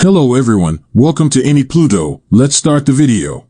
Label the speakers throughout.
Speaker 1: Hello everyone, welcome to Any Pluto. Let's start the video.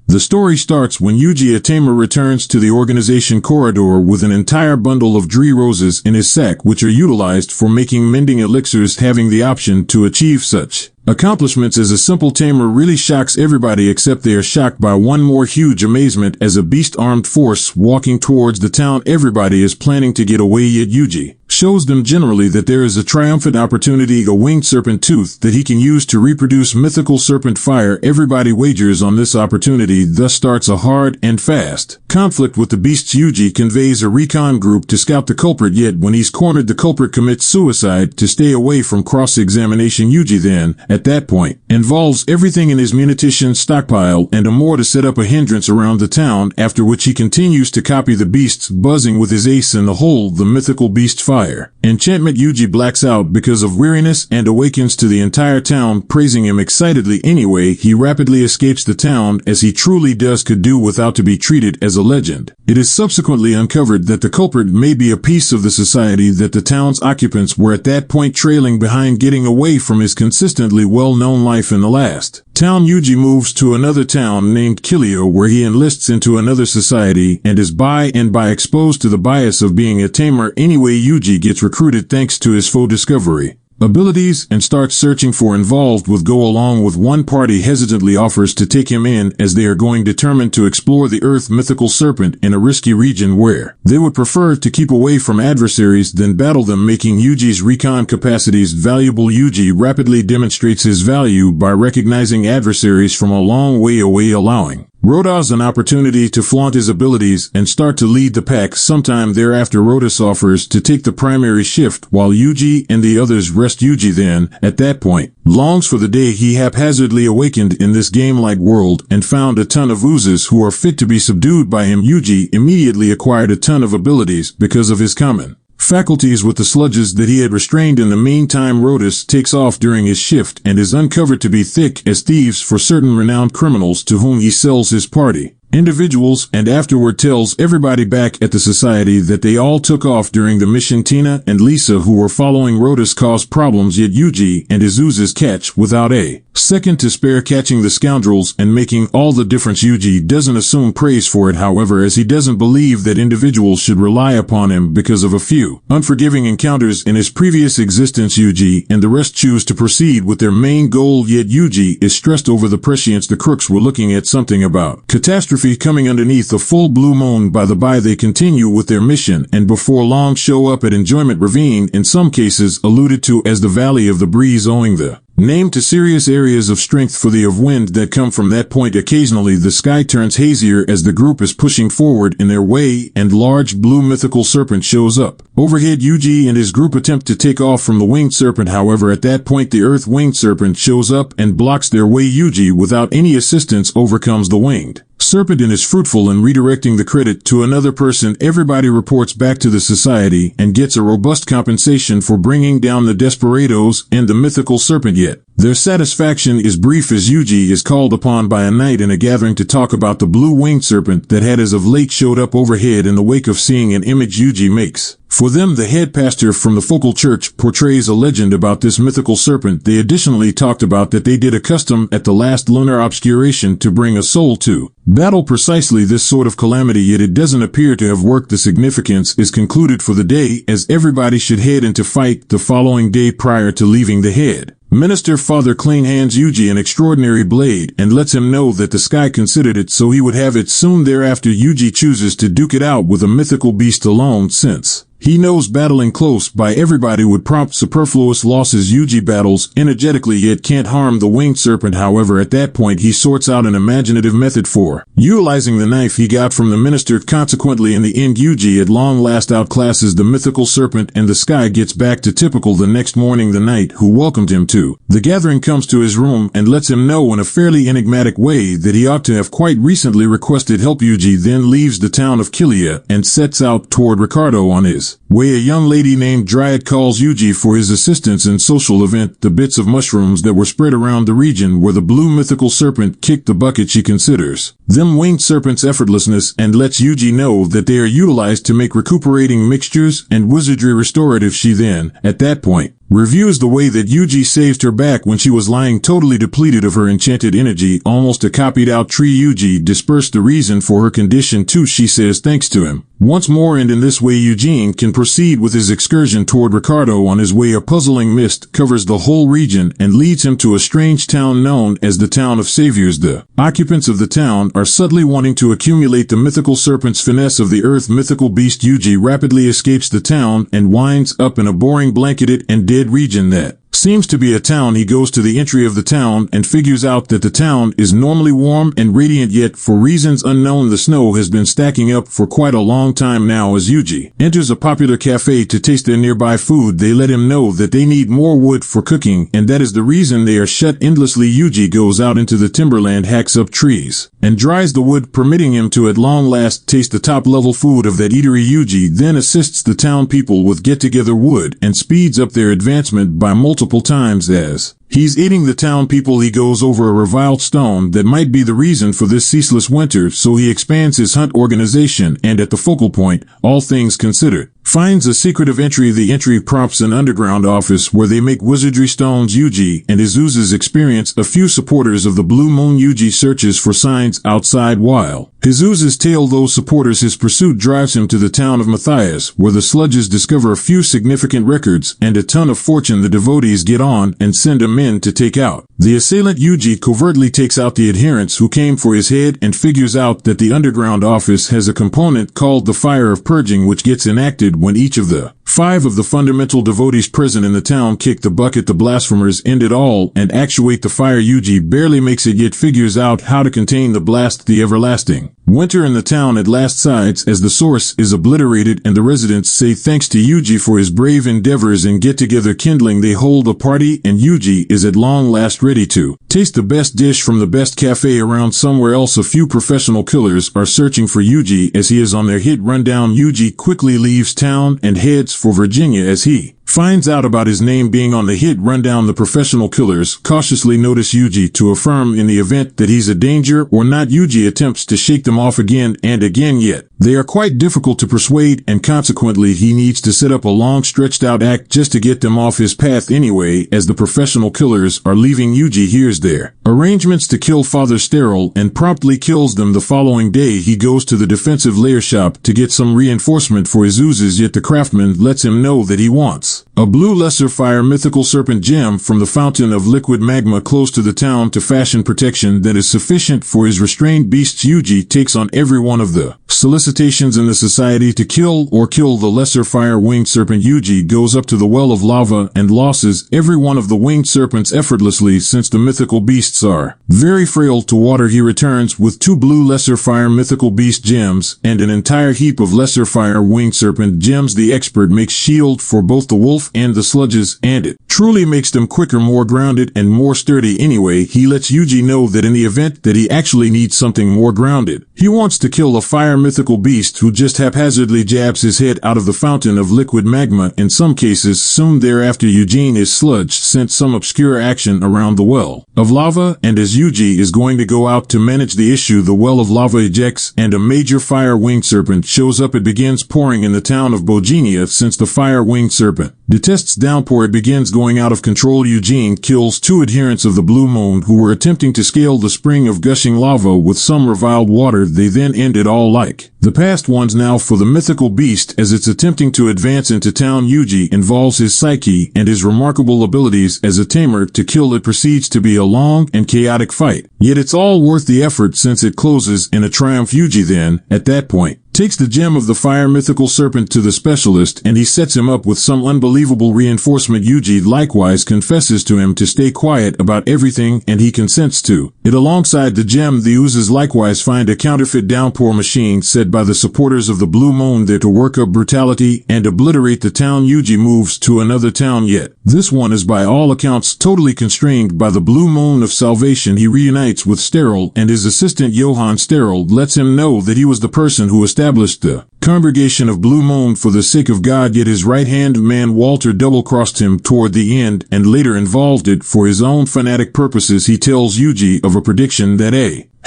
Speaker 1: The story starts when Yuji, a tamer, returns to the organization corridor with an entire bundle of Dree roses in his sack, which are utilized for making mending elixirs. Having the option to achieve such accomplishments as a simple tamer really shocks everybody, except they are shocked by one more huge amazement as a beast-armed force walking towards the town. Everybody is planning to get away, yet Yuji shows them generally that there is a triumphant opportunity, a winged serpent tooth that he can use to reproduce mythical serpent fire. Everybody wagers on this opportunity, thus starts a hard and fast conflict with the beasts. Yuji conveys a recon group to scout the culprit, yet when he's cornered, the culprit commits suicide to stay away from cross-examination. Yuji then, at that point, involves everything in his munition stockpile and more to set up a hindrance around the town, after which he continues to copy the beasts, buzzing with his ace in the hole, the mythical beast fire enchantment. Yuji blacks out because of weariness and awakens to the entire town praising him excitedly. Anyway, he rapidly escapes the town, as he truly could do without to be treated as a legend. It is subsequently uncovered that the culprit may be a piece of the society that the town's occupants were at that point trailing behind, getting away from his consistently well-known life in the last town. Yuji moves to another town named Kilio, where he enlists into another society and is by exposed to the bias of being a tamer. Anyway, Yuji gets recruited thanks to his faux discovery abilities and starts searching for involved with go along with one party hesitantly offers to take him in, as they are going determined to explore the earth mythical serpent in a risky region where they would prefer to keep away from adversaries than battle them, making Yuji's recon capacities valuable. Yuji rapidly demonstrates his value by recognizing adversaries from a long way away, allowing Rodas an opportunity to flaunt his abilities and start to lead the pack. Sometime thereafter, Rodas offers to take the primary shift while Yuji and the others rest. Yuji then, at that point, longs for the day he haphazardly awakened in this game-like world and found a ton of oozes who are fit to be subdued by him. Yuji immediately acquired a ton of abilities because of his common faculties with the sludges that he had restrained. In the meantime, Rodas takes off during his shift and is uncovered to be thick as thieves for certain renowned criminals to whom he sells his party individuals, and afterward tells everybody back at the society that they all took off during the mission. Tina and Lisa, who were following Rodas, cause problems, yet Yuji and his oozes catch without a second to spare, catching the scoundrels and making all the difference. Yuji doesn't assume praise for it, however, as he doesn't believe that individuals should rely upon him because of a few unforgiving encounters in his previous existence. Yuji and the rest choose to proceed with their main goal, yet Yuji is stressed over the prescience the crooks were looking at something about catastrophe coming underneath a full blue moon. By the by, they continue with their mission and before long show up at Enjoyment Ravine, in some cases alluded to as the Valley of the Breeze, owing the name to serious areas of strength for the of wind that come from that point. Occasionally the sky turns hazier as the group is pushing forward in their way and large blue mythical serpent shows up overhead. Yuji and his group attempt to take off from the winged serpent, however at that point the earth winged serpent shows up and blocks their way. Yuji, without any assistance, overcomes the winged serpent and is fruitful in redirecting the credit to another person. Everybody reports back to the society and gets a robust compensation for bringing down the desperados and the mythical serpent, yet their satisfaction is brief as Yuji is called upon by a knight in a gathering to talk about the blue winged serpent that had as of late showed up overhead. In the wake of seeing an image Yuji makes for them, the head pastor from the focal church portrays a legend about this mythical serpent. They additionally talked about that they did a custom at the last lunar obscuration to bring a soul to battle precisely this sort of calamity, yet it doesn't appear to have worked. The significance is concluded for the day, as everybody should head into fight the following day. Prior to leaving, the head minister Father Clean hands Yuji an extraordinary blade and lets him know that the sky considered it, so he would have it soon thereafter. Yuji chooses to duke it out with a mythical beast alone, since he knows battling close by everybody would prompt superfluous losses. Yuji battles energetically yet can't harm the winged serpent, however at that point he sorts out an imaginative method for utilizing the knife he got from the minister. Consequently, in the end, Yuji at long last outclasses the mythical serpent and the sky gets back to typical. The next morning, the knight who welcomed him to the gathering comes to his room and lets him know in a fairly enigmatic way that he ought to have quite recently requested help. Yuji then leaves the town of Killia and sets out toward Ricardo on his way. A young lady named Dryad calls Yuji for his assistance in social event. The bits of mushrooms that were spread around the region where the blue mythical serpent kicked the bucket, she considers them winged serpent's effortlessness and lets Yuji know that they are utilized to make recuperating mixtures and wizardry restorative. She then, at that point, reviews the way that Yuji saved her back when she was lying totally depleted of her enchanted energy, almost a copied out tree. Yuji dispersed the reason for her condition too, she says, thanks to him. Once more, and in this way Eugene can proceed with his excursion toward Ricardo. On his way, a puzzling mist covers the whole region and leads him to a strange town known as the Town of Saviors. The occupants of the town are subtly wanting to accumulate the mythical serpent's finesse of the earth mythical beast. Yuji rapidly escapes the town and winds up in a boring, blanketed and dead region that seems to be a town. He goes to the entry of the town and figures out that the town is normally warm and radiant, yet for reasons unknown the snow has been stacking up for quite a long time now. As Yuji enters a popular cafe to taste their nearby food, they let him know that they need more wood for cooking, and that is the reason they are shut endlessly. Yuji goes out into the timberland, hacks up trees, and dries the wood, permitting him to at long last taste the top-level food of that eatery. Yuji then assists the town people with get-together wood and speeds up their advancement by multiple times. As he's eating the town people, he goes over a reviled stone that might be the reason for this ceaseless winter, so he expands his hunt organization and, at the focal point, all things considered, finds a secretive entry. The entry prompts an underground office where they make wizardry stones. Yuji and his oozes experience a few supporters of the Blue Moon. Yuji searches for signs outside while his oozes tail those supporters. His pursuit drives him to the town of Matthias, where the sludges discover a few significant records and a ton of fortune. The devotees get on and send a men to take out the assailant. Yuji covertly takes out the adherents who came for his head and figures out that the underground office has a component called the Fire of Purging, which gets enacted when each of the 5 of the fundamental devotees present in the town kick the bucket. The blasphemers end it all and actuate the fire. Yuji barely makes it, yet figures out how to contain the blast. The everlasting winter in the town at last sides as the source is obliterated, and the residents say thanks to Yuji for his brave endeavors and get together kindling. They hold a party, and Yuji is at long last ready to taste the best dish from the best cafe around. Somewhere else, a few professional killers are searching for Yuji as he is on their hit rundown. Yuji quickly leaves town and heads for Virginia as he finds out about his name being on the hit rundown. The professional killers cautiously notice Yuji to affirm in the event that he's a danger or not. Yuji attempts to shake them off again and again, yet they are quite difficult to persuade, and consequently he needs to set up a long stretched out act just to get them off his path anyway. As the professional killers are leaving, Yuji hears their arrangements to kill Father Sterile and promptly kills them. The following day he goes to the defensive lair shop to get some reinforcement for his oozes, yet the craftsman lets him know that he wants a blue lesser fire mythical serpent gem from the fountain of liquid magma close to the town to fashion protection that is sufficient for his restrained beasts. Yuji takes on every one of the solicitations in the society to kill the lesser fire winged serpent. Yuji goes up to the well of lava and losses every one of the winged serpents effortlessly. Since the mythical beasts are very frail to water, he returns with 2 blue lesser fire mythical beast gems and an entire heap of lesser fire winged serpent gems. The expert makes shield for both the wolf and the sludges, and it truly makes them quicker, more grounded, and more sturdy. Anyway, he lets Yuji know that in the event that he actually needs something more grounded, he wants to kill a fire mythical beast who just haphazardly jabs his head out of the fountain of liquid magma. In some cases, soon thereafter, Eugene is sludged, sent some obscure action around the well of lava, and as Yuji is going to go out to manage the issue, the well of lava ejects and a major fire winged serpent shows up. It begins pouring in the town of Bogenia. Since the fire winged serpent detests downpour, it begins going out of control. Eugene kills 2 adherents of the Blue Moon who were attempting to scale the spring of gushing lava with some reviled water. They then end it all like the past ones now for the mythical beast as it's attempting to advance into town. Yuji involves his psyche and his remarkable abilities as a tamer to kill it. Proceeds to be a long and chaotic fight, yet it's all worth the effort since it closes in a triumph. Yuji then, at that point, takes the gem of the fire mythical serpent to the specialist and he sets him up with some unbelievable reinforcement. Yuji likewise confesses to him to stay quiet about everything and he consents to it. Alongside the gem, the oozes likewise find a counterfeit downpour machine set by the supporters of the Blue Moon there to work up brutality and obliterate the town. Yuji moves to another town, yet this one is by all accounts totally constrained by the Blue Moon of Salvation. He reunites with Sterile and his assistant Johann. Sterile lets him know that he was the person who established the Congregation of Blue Moon for the sake of God, yet his right-hand man Walter double-crossed him toward the end and later involved it for his own fanatic purposes. He tells Yuji of a prediction that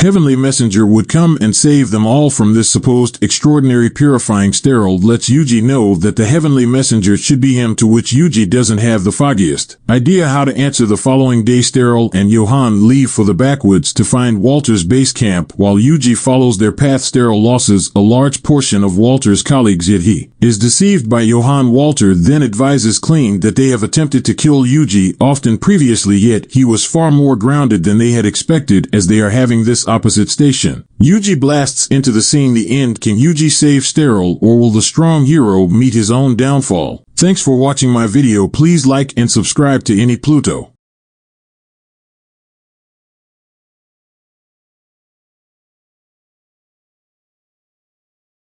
Speaker 1: heavenly messenger would come and save them all from this supposed extraordinary purifying sterile lets Yuji know that the heavenly messenger should be him, to which Yuji doesn't have the foggiest idea how to answer. The following day, Sterile and Johan leave for the backwoods to find Walter's base camp, while Yuji follows their path. Sterile loses a large portion of Walter's colleagues, yet he is deceived by Johan. Walter then advises Kling that they have attempted to kill Yuji often previously, yet he was far more grounded than they had expected, as they are having this opposite station. Yuji blasts into the scene. The end. Can Yuji save Sterile, or will the strong hero meet his own downfall? Thanks for watching my video. Please like and subscribe to Any Pluto.